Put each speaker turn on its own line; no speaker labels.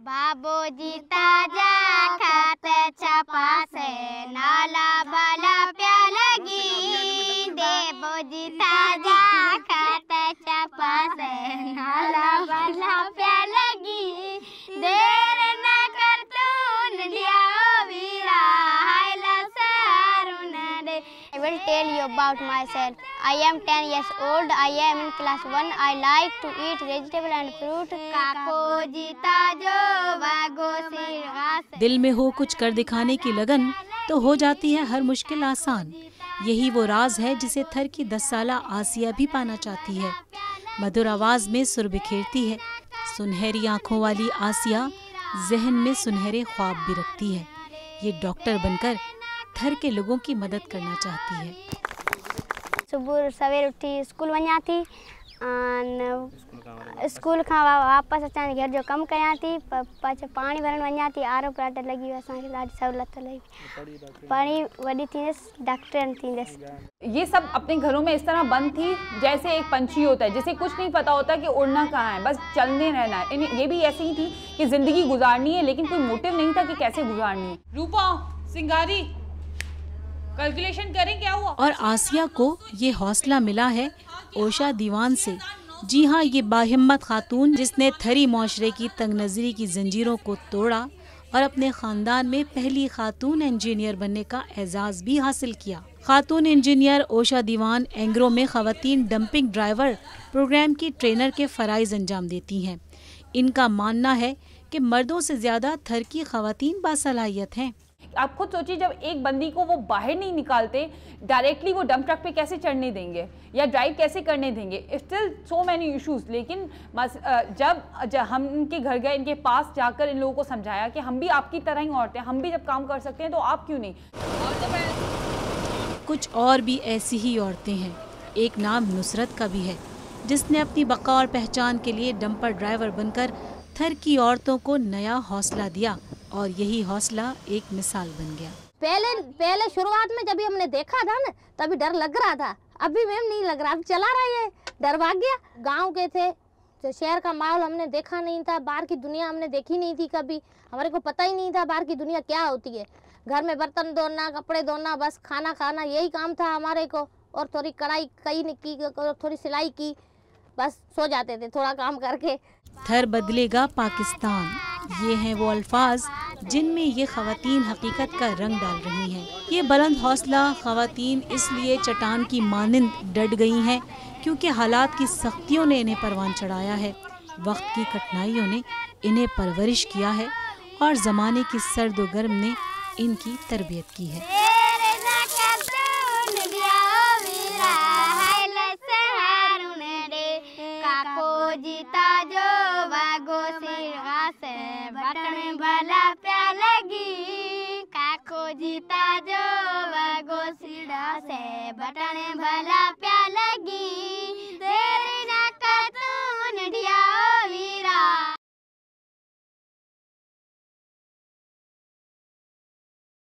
बाबूजी ताजा खात छपा से नाला भला प्यालगी। देवोजी ताजा खात छपा से नाला भला प्यालगी। देर न कर तू लिया वीरा हायला सारुन रे। I will tell you about myself. I am 10 years old. I am in class 1. I like to eat vegetable and fruit. Kakoji ताजो वागो सिरगास।
दिल में हो कुछ कर दिखाने की लगन तो हो जाती है हर मुश्किल आसान। यही वो राज है जिसे थर की 10 साला आसिया भी पाना चाहती है। मधुर आवाज में सुर बिखेरती है। सुनहरी आंखों वाली आसिया जहन में सुनहरे ख्वाब भी रखती है। ये डॉक्टर बनकर थर के लोगों की मदद करना चाहती है।
सुबह सवेरे उठी स्कूल वञा जाती स्कूल का वापस अचां घर जो कम कयां थी पाछे पानी भरण वञा थी। आरो प्लाट लगी असांखे ॾाढी सहूलियत लगी। पानी वॾी थींदसि डॉक्टर थींदसि।
ये सब अपने घरों में इस तरह बंद थी जैसे एक पंछी होता है जिसे कुछ नहीं पता होता कि उड़ना कहाँ है, बस चलने रहना है। ये भी ऐसी ही थी कि जिंदगी गुजारनी है लेकिन कोई मोटिव नहीं था कि कैसे गुजारनी है।
रूपा सिंगारी कैलकुलेशन करें क्या हुआ। और
आसिया को ये हौसला मिला है ओशा दीवान से। जी हाँ, ये बाहिम्मत खातून जिसने थरी माशरे की तंग नजरी की जंजीरों को तोड़ा और अपने खानदान में पहली खातून इंजीनियर बनने का एजाज भी हासिल किया। खातून इंजीनियर ओशा दीवान एंग्रो में खवातीन डंपिंग ड्राइवर प्रोग्राम की ट्रेनर के फराइज अंजाम देती हैं। इनका मानना है कि मर्दों से ज्यादा थर की खवातीन बासलाहियत हैं।
आप खुद सोचिए, जब एक बंदी को वो बाहर नहीं निकालते, डायरेक्टली वो डंप ट्रक पे कैसे चढ़ने देंगे या ड्राइव कैसे करने देंगे। Still so many issues. लेकिन जब हम इनके घर गए, इनके पास जाकर इन लोगों को समझाया कि हम भी आपकी तरह ही औरतें, हम भी जब काम कर सकते हैं तो आप क्यों नहीं।
कुछ और भी ऐसी ही औरतें हैं। एक नाम नुसरत का भी है जिसने अपनी बका और पहचान के लिए डंपर ड्राइवर बनकर थर की औरतों को नया हौसला दिया और यही हौसला एक मिसाल बन गया।
पहले शुरुआत में जब हमने देखा था ना तभी डर लग रहा था। अभी मैम नहीं लग रहा, अब चला रहा है, डर भाग गया। गांव के थे तो शहर का माहौल हमने देखा नहीं था, बाहर की दुनिया हमने देखी नहीं थी कभी। हमारे को पता ही नहीं था बाहर की दुनिया क्या होती है। घर में बर्तन धोना, कपड़े धोना, बस खाना खाना, यही काम था हमारे को। और थोड़ी कढ़ाई कई की, थोड़ी सिलाई की, बस सो जाते थे थोड़ा काम करके।
थर बदलेगा पाकिस्तान, ये हैं वो अल्फाज जिनमें ये खवातीन हकीकत का रंग डाल रही हैं। ये बुलंद हौसला खवातीन इसलिए चट्टान की मानिंद डट गई हैं क्योंकि हालात की सख्तियों ने इन्हें परवान चढ़ाया है। वक्त की कठिनाइयों ने इन्हें परवरिश किया है और ज़माने की सर्द व गर्म ने इनकी तरबियत की है।
बटन भला प्यालगी। काको जीता जो वागो सीढ़ा से बटन भला प्या